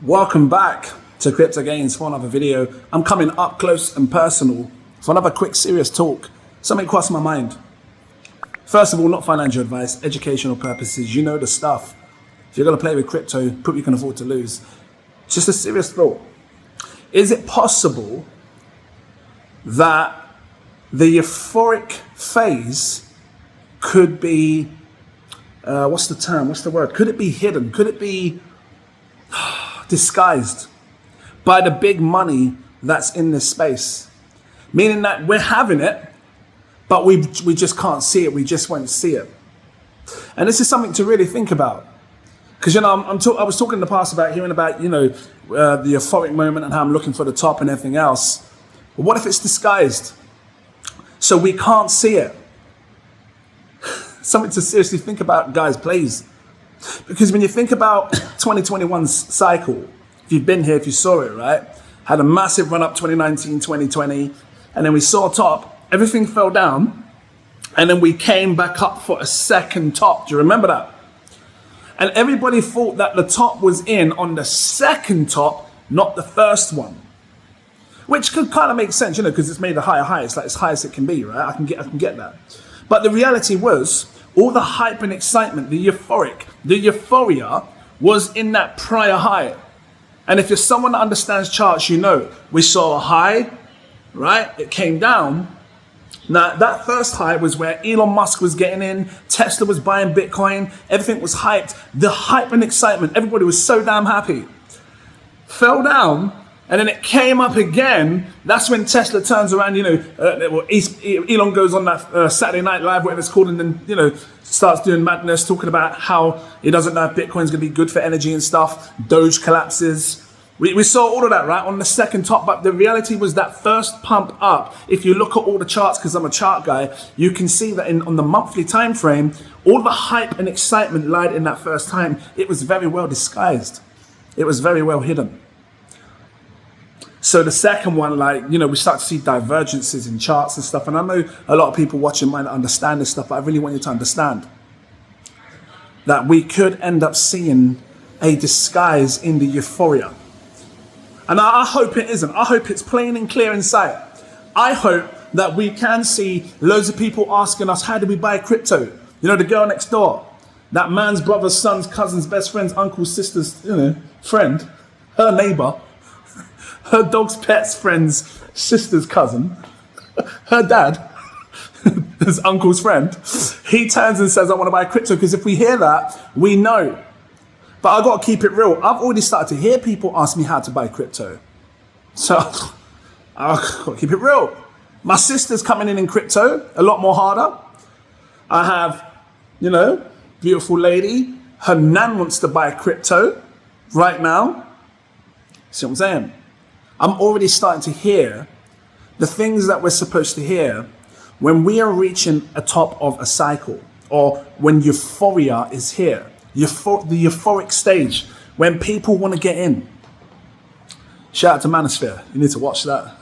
Welcome back to cryptogains for another video. I'm coming up close and personal for another quick serious talk. Something crossed my mind. First of all, not financial advice, educational purposes. You know the stuff. If you're going to play with crypto, put what you can afford to lose. Just a serious thought. Is it possible that the euphoric phase could be, what's the term? What's the word? Could it be hidden? Could it be disguised by the big money that's in this space? Meaning that we're having it, but we just can't see it. We just won't see it. And this is something to really think about. Because, I was talking in the past about hearing about, the euphoric moment and how I'm looking for the top and everything else. But what if it's disguised? So we can't see it. Something to seriously think about, guys, please. Because when you think about 2021's cycle, if you've been here, if you saw it, right? Had a massive run up 2019, 2020, and then we saw top, everything fell down, and then we came back up for a second top. Do you remember that? And everybody thought that the top was in on the second top, not the first one. Which could kind of make sense, because it's made a higher high. It's like as high as it can be, right? I can get that. But the reality was, all the hype and excitement, the euphoria was in that prior high. And if you're someone that understands charts, we saw a high, right? It came down. Now, that first high was where Elon Musk was getting in, Tesla was buying Bitcoin, everything was hyped. The hype and excitement, everybody was so damn happy. Fell down, and then it came up again. That's when Tesla turns around, Elon goes on that Saturday Night Live, whatever it's called, and then, starts doing madness, talking about how he doesn't know if Bitcoin's going to be good for energy and stuff. Doge collapses. We saw all of that, right, on the second top. But the reality was that first pump up, if you look at all the charts, because I'm a chart guy, you can see that on the monthly time frame, all the hype and excitement lied in that first time. It was very well disguised. It was very well hidden. So the second one, we start to see divergences in charts and stuff. And I know a lot of people watching might not understand this stuff, but I really want you to understand that we could end up seeing a disguise in the euphoria. And I hope it isn't. I hope it's plain and clear in sight. I hope that we can see loads of people asking us, how do we buy crypto? The girl next door, that man's brother's, son's, cousin's, best friend's, uncle's, sister's, friend, her neighbor, her dog's pet's friend's sister's cousin, her dad, his uncle's friend, he turns and says, I want to buy crypto, because if we hear that, we know. But I've got to keep it real. I've already started to hear people ask me how to buy crypto. So I've got to keep it real. My sister's coming in crypto, a lot more harder. I have, beautiful lady. Her nan wants to buy crypto right now. See what I'm saying? I'm already starting to hear the things that we're supposed to hear when we are reaching a top of a cycle, or when euphoria is here. The euphoric stage, when people want to get in. Shout out to Manosphere. You need to watch that.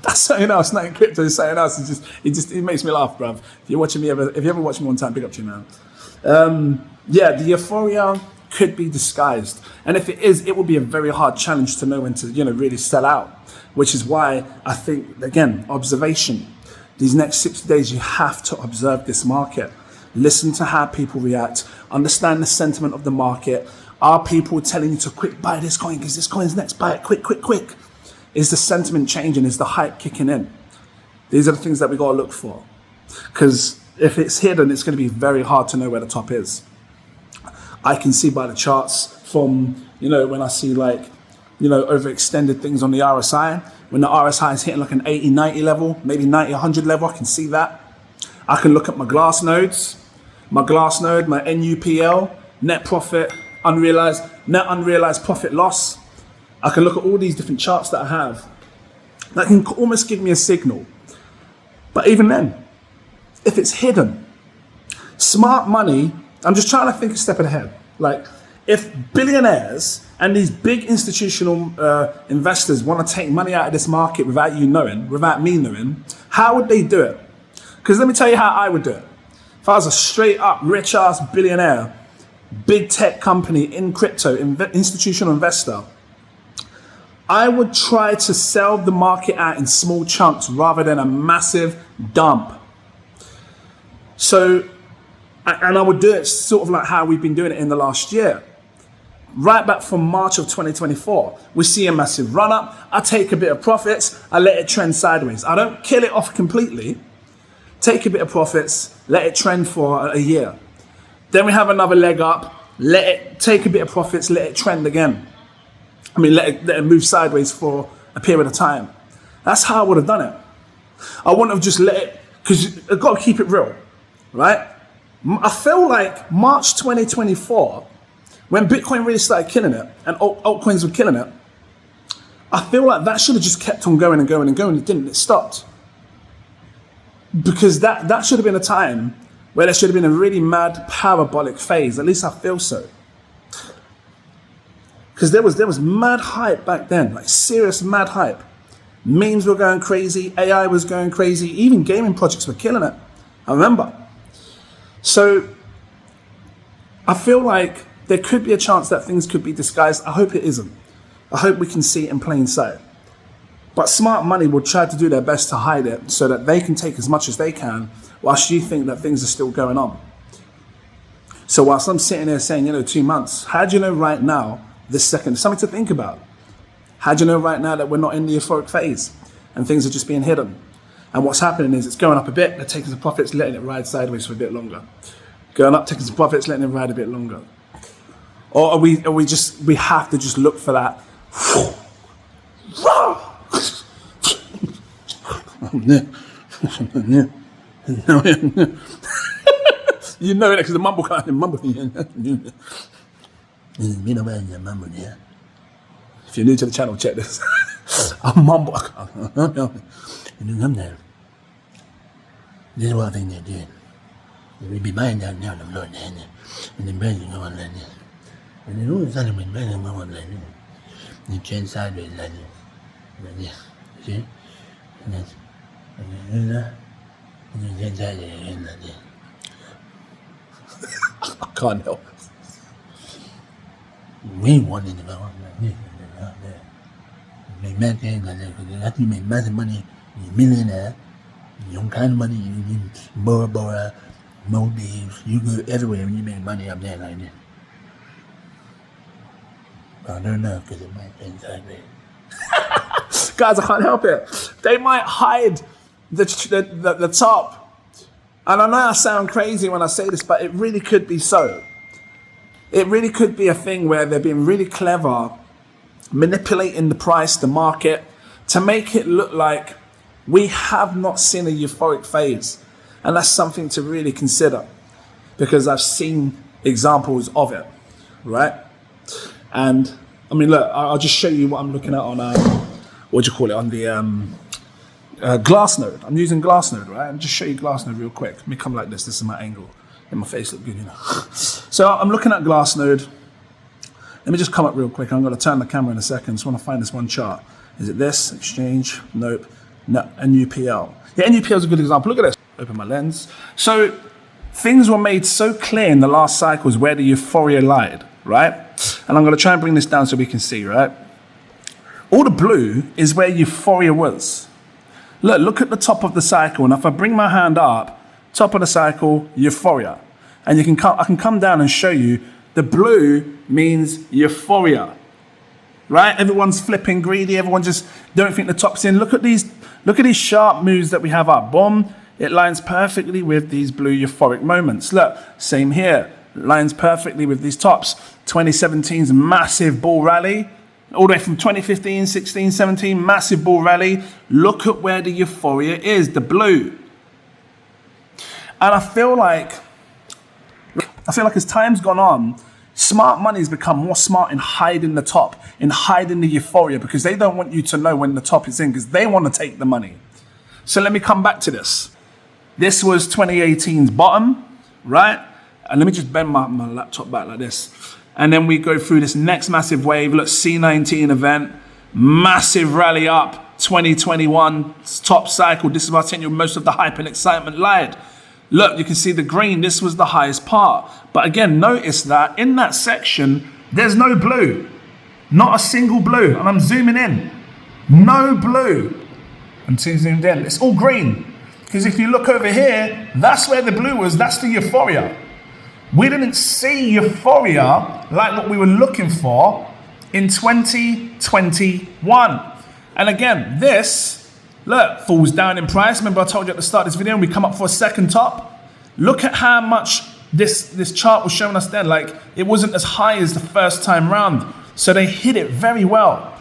That's something else. Not in crypto, it's something else. It makes me laugh, bruv. If you ever watch me one time, big up to you, man. The euphoria could be disguised. And if it is, it will be a very hard challenge to know when to, really sell out. Which is why I think, again, observation. These next 60 days, you have to observe this market. Listen to how people react. Understand the sentiment of the market. Are people telling you to quick buy this coin because this coin's next? Buy it quick, quick, quick. Is the sentiment changing? Is the hype kicking in? These are the things that we got to look for. Because if it's hidden, it's going to be very hard to know where the top is. I can see by the charts from, when I see overextended things on the RSI. When the RSI is hitting like an 80, 90 level, maybe 90, 100 level, I can see that. I can look at my glass nodes, my NUPL, net profit, net unrealized profit loss. I can look at all these different charts that I have. That can almost give me a signal. But even then, if it's hidden, smart money, I'm just trying to think a step ahead. If billionaires and these big institutional investors want to take money out of this market without you knowing, without me knowing, how would they do it? Because let me tell you how I would do it. If I was a straight up rich ass billionaire big tech company in crypto, institutional investor, I would try to sell the market out in small chunks rather than a massive dump. So, and I would do it sort of like how we've been doing it in the last year. Right back from March of 2024, we see a massive run up. I take a bit of profits, I let it trend sideways. I don't kill it off completely. Take a bit of profits, let it trend for a year. Then we have another leg up, let it take a bit of profits, let it trend again. I mean, let it move sideways for a period of time. That's how I would have done it. I wouldn't have just let it, because I've got to keep it real, right? I feel like March 2024, when Bitcoin really started killing it and altcoins were killing it, I feel like that should have just kept on going and going and going. It didn't, it stopped. Because that should have been a time where there should have been a really mad parabolic phase. At least I feel so. Because there was mad hype back then, like serious mad hype. Memes were going crazy, AI was going crazy, even gaming projects were killing it. I remember. So I feel like there could be a chance that things could be disguised. I hope it isn't. I hope we can see it in plain sight. But smart money will try to do their best to hide it so that they can take as much as they can whilst you think that things are still going on. So whilst I'm sitting there saying, 2 months, how do you know right now, this second, something to think about. How do you know right now that we're not in the euphoric phase and things are just being hidden? And what's happening is it's going up a bit, they're taking some profits, letting it ride sideways for a bit longer. Going up, taking some profits, letting it ride a bit longer. Or are we have to just look for that. You know it because the mumble kind of mumble. If you're new to the channel, check this. I mumble. This is what I think they're doing. They will be buying down now, the Lord, and then bringing go on like this. And then all of a sudden, when bringing go on like this, they change sideways like this. See? And then change sideways again like this. I can't help. We wanted to go on like this. Make mad things like that, because after you make massive money, you're a millionaire, you own kind of money, you Bora, Maldives, you go everywhere and you make money up there like this. But I don't know, because it might be sideways. Guys, I can't help it. They might hide the top. And I know I sound crazy when I say this, but it really could be so. It really could be a thing where they're being really clever, manipulating the price, the market, to make it look like we have not seen a euphoric phase. And that's something to really consider, because I've seen examples of it, right? And I mean, look, I'll just show you what I'm looking at on, on the Glassnode. I'm using Glassnode, right? I'll just show you Glassnode real quick. Let me come like this. This is my angle. Make my face look good, So I'm looking at Glassnode. Let me just come up real quick. I'm going to turn the camera in a second. Just want to find this one chart. Is it this? Exchange? Nope. No, NUPL. Yeah, NUPL is a good example. Look at this. Open my lens. So things were made so clear in the last cycles where the euphoria lied, right? And I'm going to try and bring this down so we can see, right? All the blue is where euphoria was. Look at the top of the cycle. And if I bring my hand up, top of the cycle, euphoria. And I can come down and show you the blue means euphoria, right? Everyone's flipping greedy. Everyone just don't think the top's in. Look at these sharp moves that we have up. Boom. It lines perfectly with these blue euphoric moments. Look, same here. It lines perfectly with these tops. 2017's massive bull rally. All the way from 2015, 16, 17, massive bull rally. Look at where the euphoria is, the blue. And I feel like as time's gone on, smart money has become more smart in hiding the top, in hiding the euphoria, because they don't want you to know when the top is in, because they want to take the money. So let me come back to this. This was 2018's bottom, right? And let me just bend my laptop back like this. And then we go through this next massive wave. Look, C19 event, massive rally up, 2021 top cycle. This is where I tell you most of the hype and excitement lied. Look, you can see the green. This was the highest part. But again, notice that in that section, there's no blue. Not a single blue. And I'm zooming in. No blue. I'm zoomed in. It's all green. Because if you look over here, that's where the blue was. That's the Euphoria. We didn't see Euphoria like what we were looking for in 2021. And again, this, look, falls down in price. Remember I told you at the start of this video, and we come up for a second top. Look at how much this chart was showing us then. Like, it wasn't as high as the first time round. So they hit it very well.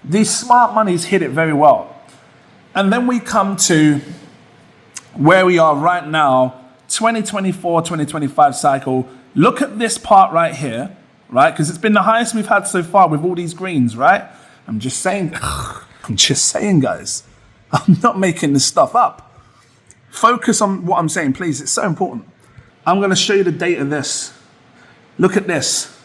These smart monies hit it very well. And then we come to where we are right now, 2024, 2025 cycle. Look at this part right here, right? Because it's been the highest we've had so far with all these greens, right? I'm just saying, guys. I'm not making this stuff up. Focus on what I'm saying, please. It's so important. I'm going to show you the date of this. Look at this.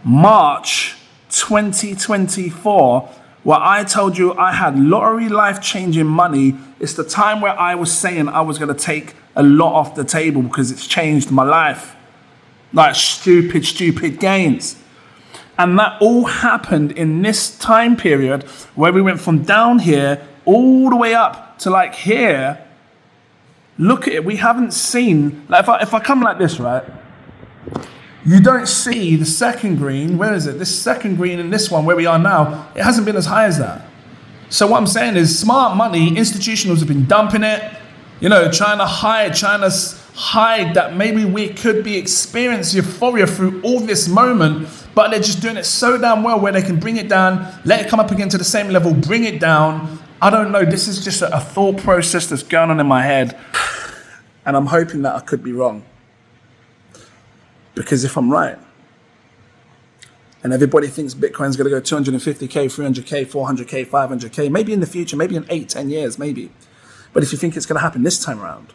March 2024, where I told you I had lottery life-changing money. It's the time where I was saying I was going to take a lot off the table because it's changed my life. Like stupid gains. And that all happened in this time period where we went from down here all the way up to like here. Look at it. We haven't seen, like if I come like this, right? You don't see the second green. Where is it? This second green and this one where we are now, it hasn't been as high as that. So what I'm saying is smart money, institutionals have been dumping it, you know, trying to hide that maybe we could be experiencing Euphoria through all this moment, but they're just doing it so damn well where they can bring it down, let it come up again to the same level, bring it down. I don't know. This is just a thought process that's going on in my head. And I'm hoping that I could be wrong. Because if I'm right, and everybody thinks Bitcoin's going to go 250K, 300K, 400K, 500K, maybe in the future, maybe in 8-10 years, maybe. But if you think it's going to happen this time around,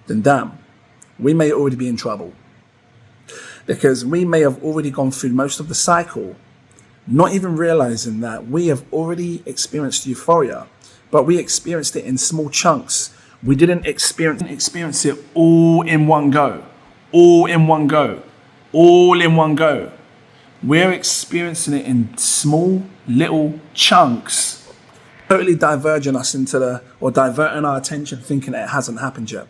then damn, we may already be in trouble. Because we may have already gone through most of the cycle, not even realizing that we have already experienced Euphoria, but we experienced it in small chunks. We didn't experience it all in one go. All in one go. All in one go. We're experiencing it in small little chunks, totally diverging us or diverting our attention, thinking that it hasn't happened yet.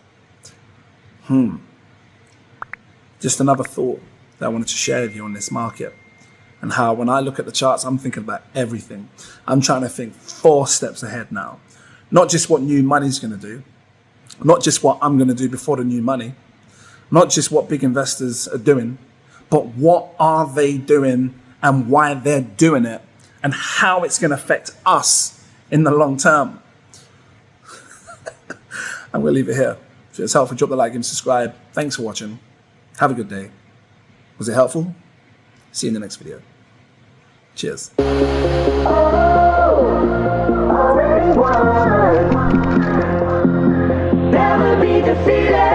Just another thought that I wanted to share with you on this market, and how when I look at the charts, I'm thinking about everything. I'm trying to think 4 steps ahead now. Not just what new money's going to do, not just what I'm going to do before the new money, not just what big investors are doing, but what are they doing and why they're doing it and how it's going to affect us in the long term. I'm going to leave it here. If it's helpful, drop the like and subscribe. Thanks for watching. Have a good day. Was it helpful? See you in the next video. Cheers. Never be defeated.